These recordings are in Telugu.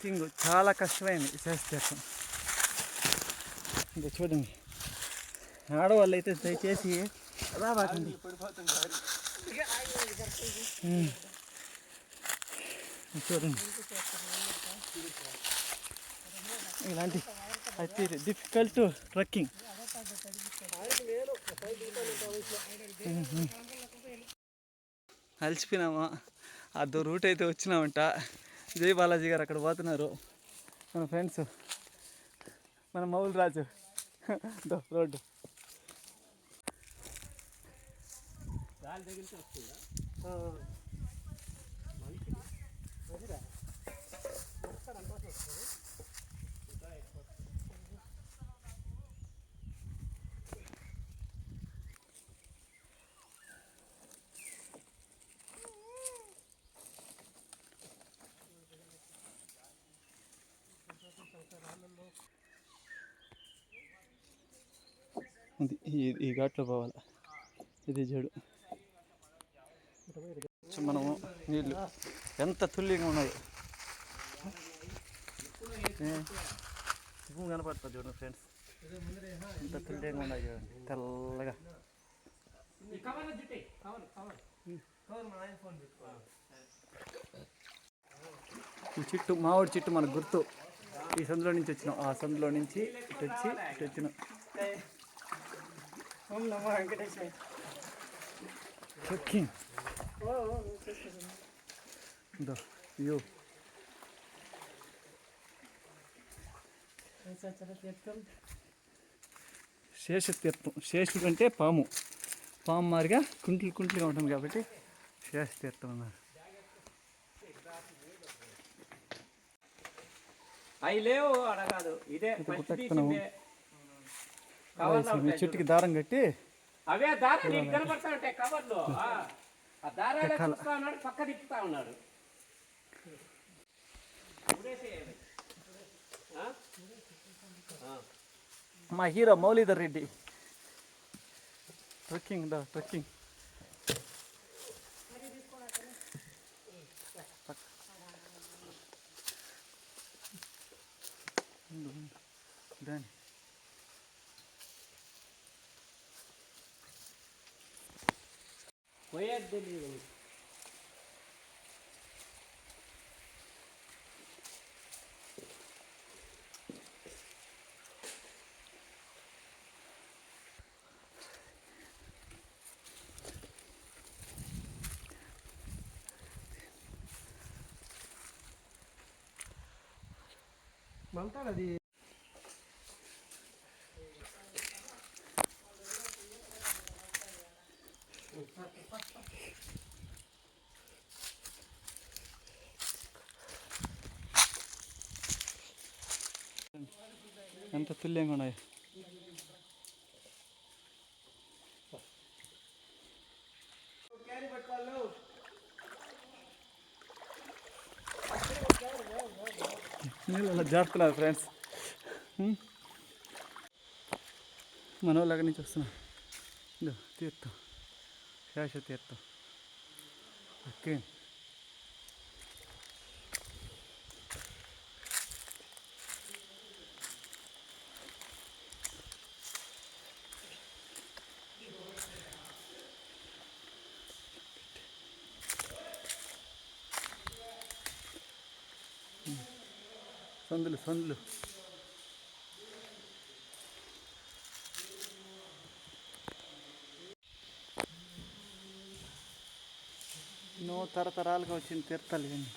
ట్రెక్కింగ్ చాలా కష్టమైంది చేస్తే. ఇంకా చూడండి, ఆడవాళ్ళు అయితే దయచేసి రాబాకండి. చూడండి, ఇలాంటి అయితే డిఫికల్ట్ ట్రెక్కింగ్. అలసిపోయినామా, అదో రూట్ అయితే వచ్చినామంట. జై బాలాజీ గారు అక్కడ పోతున్నారు, మన ఫ్రెండ్స్, మన మౌల్ రాజు రోడ్డు. ఈ ఘాట్లో పోవాలి. ఇది చెడు. మనము నీళ్ళు ఎంత తుల్యంగా ఉన్నాయి, భూమి కనపడుతుంది చూడండి ఫ్రెండ్స్, ఎంత తుల్యంగా ఉన్నాయి చూడండి, తెల్లగా. ఈ చెట్టు మామిడి చెట్టు మనకు గుర్తు. ఈ సందులో నుంచి వచ్చినాం, ఆ సందులో నుంచి ఇటు వచ్చి ఇటు వచ్చినాం. Trekking view. శేషతీర్థం. శేషుడు అంటే పాము, పాము మారిగా కుంట్లుగా ఉంటుంది కాబట్టి శేషతీర్థం అన్నారు. చెట్టుకి దారం కట్టి అవే దారం కనపడతా ఉంటాయి కవర్లో. ఆ దారాలు పక్క తిప్పుతా ఉన్నాడు. మా hero Moulidhar Reddy. Trekking trekking. దాని పోయేది మంటాడది. ఎంత తుల్యంగా ఉన్నాయి. నీళ్ళు అలా జారుతున్నారు ఫ్రెండ్స్. మన వాళ్ళు అక్కడి నుంచి వస్తున్నాం. తీర్థం, శేష తీర్థం. ఓకే, సందులు. ఎన్నో తరతరాలుగా వచ్చిన తీర్థాలు ఇవన్నీ.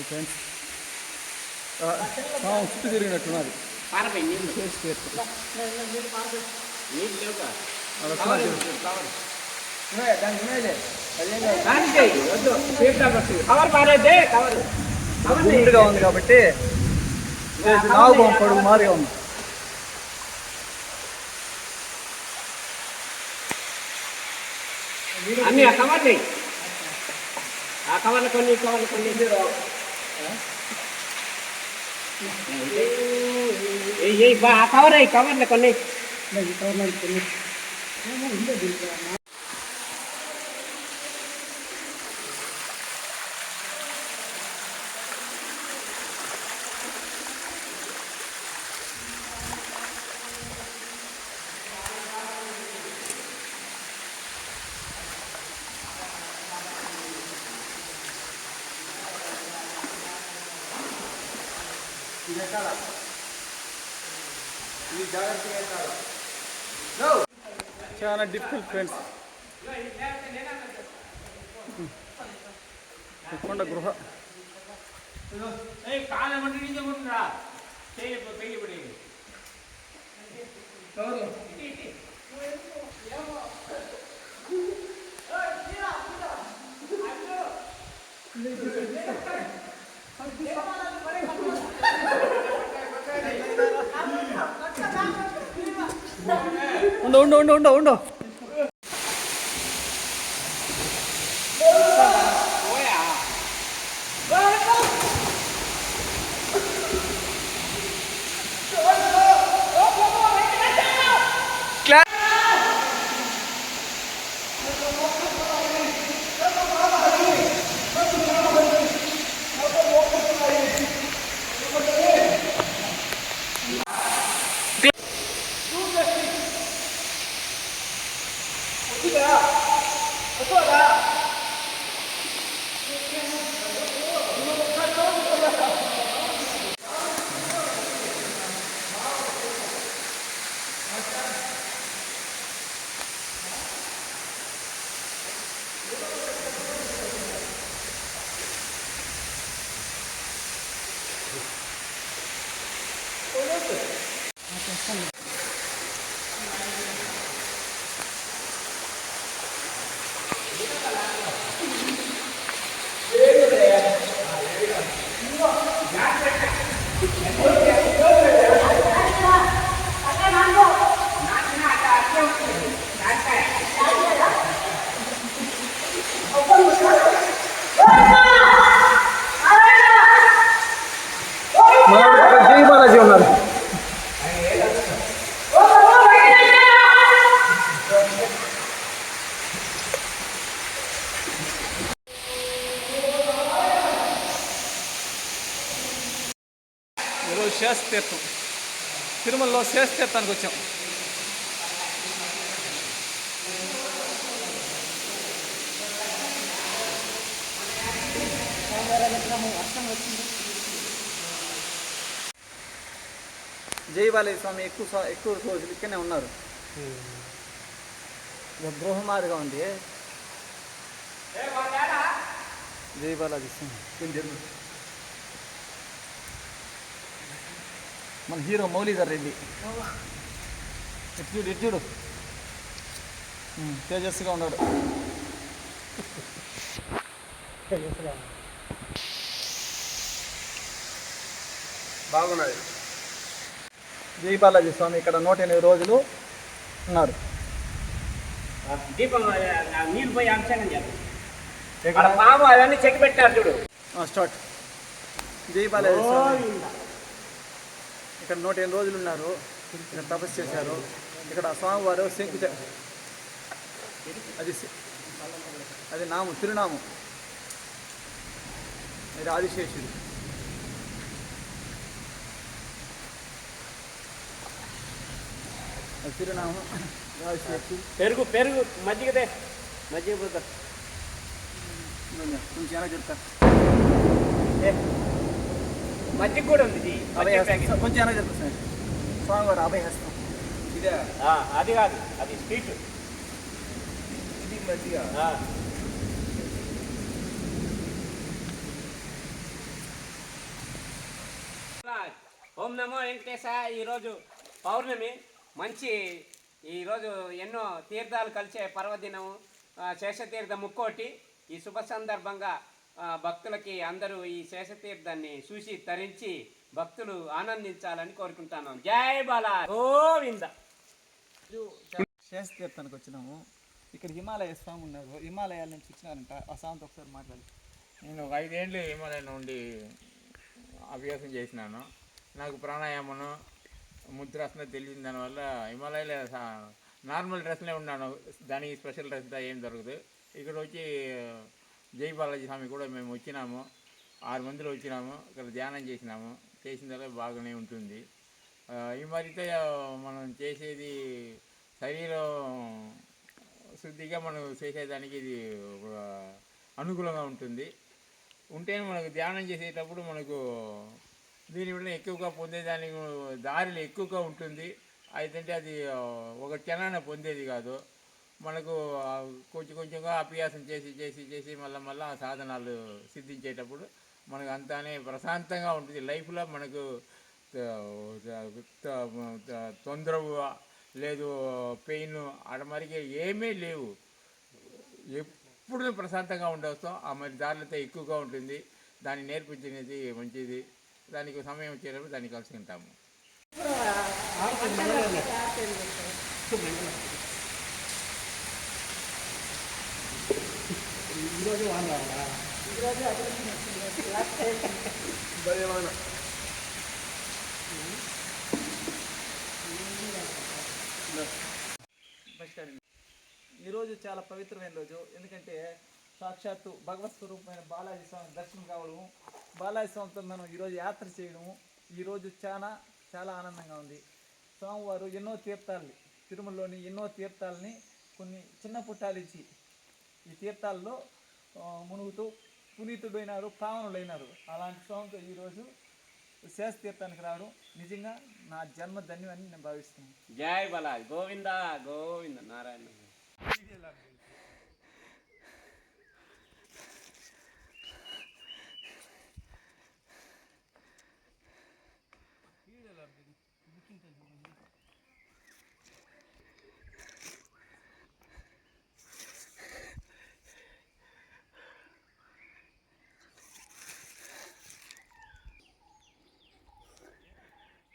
ఫ్రెండ్స్, చుట్టూ తిరిగినట్టున్నది. గుండుగా ఉంది కాబట్టి నాగుబాం పొడుగు మారిగా ఉంది. అన్ని ఆ కవర్లు కొన్ని కవర్ కవర్లో కొన్ని చాలా డిఫికల్ట్ ఫ్రెండ్స్. కొండ గృహ ఉండు ఉండు ఉండు ఉండు ఉండు. జై బాలాజీ ఉన్నారు. ఈరోజు శేషతీర్థం, తిరుమలలో శేషతీర్థానికి వచ్చాం. జై బాలాజీ స్వామి ఎక్కువ రోజులు ఇక్కడనే ఉన్నారు. గృహమారిగా ఉంది. జై బాలాజీ స్వామి. మన హీరో మౌలీధర్ రెడ్డి ఎట్లుడు ఎట్లుడు తేజస్సుగా ఉన్నాడు. బాగున్నది. జై బాలాజీ స్వామి ఇక్కడ 108 రోజులు ఉన్నారు. దీపం నీళ్ళు పోయి అభిషేకం చేస్తారు. పాము అవన్నీ చెక్కి పెట్టారు చూడు. స్టార్ట్. జై బాలాజీ స్వామి ఇక్కడ 108 రోజులు ఉన్నారు. ఇక్కడ తపస్సు చేశారు. ఇక్కడ స్వామివారు అది నాము తిరునామం. ఇది ఆదిశేషుడు. తిరునామం ఆదిశేషుడు. పెరుగు పెరుగు మజ్జిగదే మజ్జిగ పోతా కొంచెం ఎలా చెప్తా. మజ్జిగ కూడా ఉంది. కొంచెం ఎలా చెప్తా సార్. స్వామివారు అభయహస్తం. ఇదే అది కాదు, అది స్వీట్. ఇది మజ్జిగ. ఓం నమో వెంకటేశ. ఈరోజు పౌర్ణమి. ఈరోజు ఎన్నో తీర్థాలు కలిసే పర్వదినం, శేషతీర్థ ముక్కోటి. ఈ శుభ సందర్భంగా భక్తులకి అందరూ ఈ శేషతీర్థాన్ని చూసి తరించి భక్తులు ఆనందించాలని కోరుకుంటాను. జై బాలా గోవింద. శేషతీర్థానికి వచ్చినాము. ఇక్కడ హిమాలయ స్వామి ఉన్నారు. హిమాలయాల నుంచి వచ్చినారంట. ఆ స్వామితో ఒకసారి మాట్లాడి. నేను 5 ఏళ్ళు హిమాలయం నుండి అభ్యాసం చేసినాను. నాకు ప్రాణాయామం ముద్రాసన తెలిసిన దానివల్ల హిమాలయాలో నార్మల్ డ్రెస్లే ఉన్నాను. దానికి స్పెషల్ డ్రెస్ ఏం దొరకదు. ఇక్కడ వచ్చి జై బాలాజీ స్వామి కూడా మేము వచ్చినాము, 6 మందిలో వచ్చినాము. ఇక్కడ ధ్యానం చేసినాము. చేసిన తర్వాత బాగానే ఉంటుంది. ఈ మరితో మనం చేసేది శరీరం శుద్ధిగా మనం చేసేదానికి ఇది అనుకూలంగా ఉంటుంది. ఉంటేనే మనకు ధ్యానం చేసేటప్పుడు మనకు దీనివల్ల ఎక్కువగా పొందేదానికి దారిలో ఎక్కువగా ఉంటుంది. అయితే అది ఒక క్షణాన పొందేది కాదు. మనకు కొంచెం కొంచెంగా అభ్యాసం చేసి చేసి చేసి మళ్ళీ ఆ సాధనాలు సిద్ధించేటప్పుడు మనకు అంతానే ప్రశాంతంగా ఉంటుంది. లైఫ్లో మనకు తొందర లేదు, పెయిన్ అడమరిగే ఏమీ లేవు. ఎప్పుడు ప్రశాంతంగా ఉండవస్తాం. ఆ మరి దారిలో ఎక్కువగా ఉంటుంది. దాన్ని నేర్పించినది మంచిది. దానికి సమయం వచ్చేటప్పుడు దాన్ని కలుసుకుంటాము. ఈరోజు చాలా పవిత్రమైన రోజు. ఎందుకంటే సాక్షాత్తు భగవత్ స్వరూపమైన బాలాజీ స్వామి దర్శనం కావడము, బాలాజీ స్వామితో మనం ఈరోజు యాత్ర చేయడము ఈరోజు చాలా చాలా ఆనందంగా ఉంది. స్వామివారు ఎన్నో తీర్థాలని, తిరుమలలోని ఎన్నో తీర్థాలని కొన్ని చిన్న పుట్టాలు ఇచ్చి ఈ తీర్థాల్లో మునుగుతూ పునీతుడైనారు, పావనులైనారు. అలాంటి స్వామితో ఈరోజు శేష తీర్థానికి రావడం నిజంగా నా జన్మ ధన్యమని నేను భావిస్తున్నాను. జై బాలాజీ, గోవింద గోవింద నారాయణ.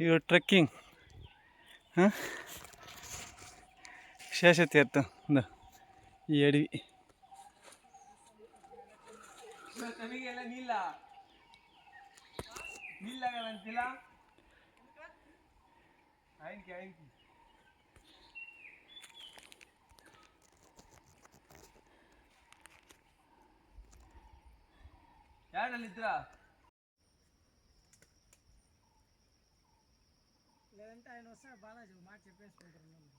ఇవి ట్రెక్కింగ్ శేషతీర్థం ఈ అడవి. నీళ్ళ ఆయనకి ఆయనకి ఏడలిద్దరా లేదంటే ఆయన వస్తే బాలాజీ మాట చెప్పేసుకుంటారు.